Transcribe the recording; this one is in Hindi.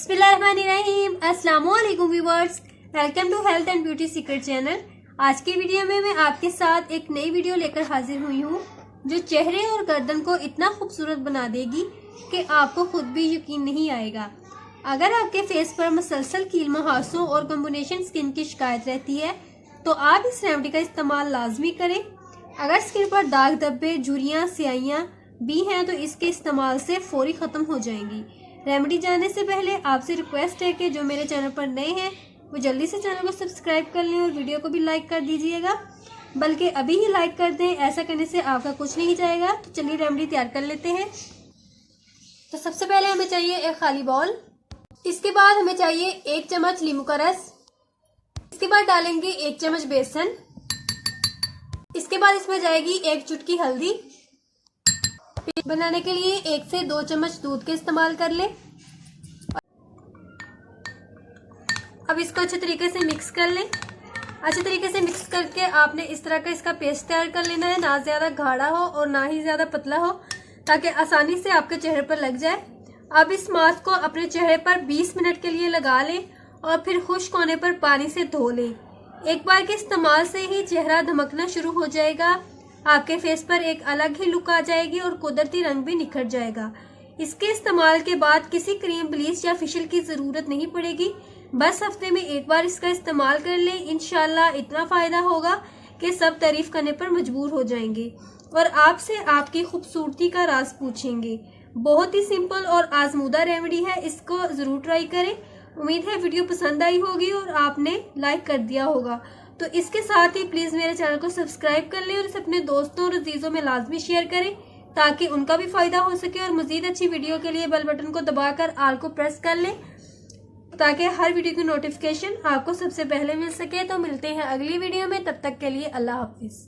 बिस्मिल्लाहिर्रहमानिर्रहीम। अस्सलाम वालेकुम viewers, welcome to health and beauty secret channel. आज की वीडियो में मैं आपके साथ एक नई वीडियो लेकर हाजिर हुई हूँ जो चेहरे और गर्दन को इतना खूबसूरत बना देगी कि आपको खुद भी यकीन नहीं आएगा। अगर आपके फेस पर मुसलसल कील मुहासों और कॉम्बिनेशन स्किन की शिकायत रहती है तो आप इस रेमेडी का इस्तेमाल लाजमी करें। अगर स्किन पर दाग धब्बे, झुर्रियाँ, स्याहियाँ भी हैं तो इसके इस्तेमाल से फौरी ख़त्म हो जाएंगी। रेमेडी जानने से पहले आपसे रिक्वेस्ट है कि जो मेरे चैनल पर नए हैं वो जल्दी से चैनल को सब्सक्राइब कर लें और वीडियो को भी लाइक कर दीजिएगा, बल्कि अभी ही लाइक कर दें। ऐसा करने से आपका कुछ नहीं जाएगा। तो चलिए रेमेडी तैयार कर लेते हैं। तो सबसे पहले हमें चाहिए एक खाली बाउल। इसके बाद हमें चाहिए 1 चम्मच नींबू का रस। इसके बाद डालेंगे 1 चम्मच बेसन। इसके बाद इसमें जाएगी 1 चुटकी हल्दी। बनाने के लिए 1 से 2 चम्मच दूध के इस्तेमाल कर ले। अब इसको अच्छे तरीके से मिक्स कर लें। अच्छे तरीके से मिक्स करके आपने इस तरह का इसका पेस्ट तैयार कर लेना है, ना ज्यादा गाढ़ा हो और ना ही ज्यादा पतला हो, ताकि आसानी से आपके चेहरे पर लग जाए। अब इस मास्क को अपने चेहरे पर 20 मिनट के लिए लगा लें और फिर खुश्क होने पर पानी से धो लें। एक बार के इस्तेमाल से ही चेहरा धमकना शुरू हो जाएगा। आपके फेस पर एक अलग ही लुक आ जाएगी और कुदरती रंग भी निखर जाएगा। इसके इस्तेमाल के बाद किसी क्रीम, ब्लीच या फेशियल की जरूरत नहीं पड़ेगी। बस हफ्ते में एक बार इसका इस्तेमाल कर लें। इंशाल्लाह इतना फायदा होगा कि सब तारीफ करने पर मजबूर हो जाएंगे और आपसे आपकी खूबसूरती का राज पूछेंगे। बहुत ही सिंपल और आजमूदा रेमेडी है, इसको जरूर ट्राई करें। उम्मीद है वीडियो पसंद आई होगी और आपने लाइक कर दिया होगा। तो इसके साथ ही प्लीज मेरे चैनल को सब्सक्राइब कर लें और इसे अपने दोस्तों और अजीजों में लाजमी शेयर करें ताकि उनका भी फायदा हो सके। और मजीद अच्छी वीडियो के लिए बेल बटन को दबाकर ऑल को प्रेस कर लें ताकि हर वीडियो की नोटिफिकेशन आपको सबसे पहले मिल सके। तो मिलते हैं अगली वीडियो में, तब तक के लिए अल्लाह हाफिज।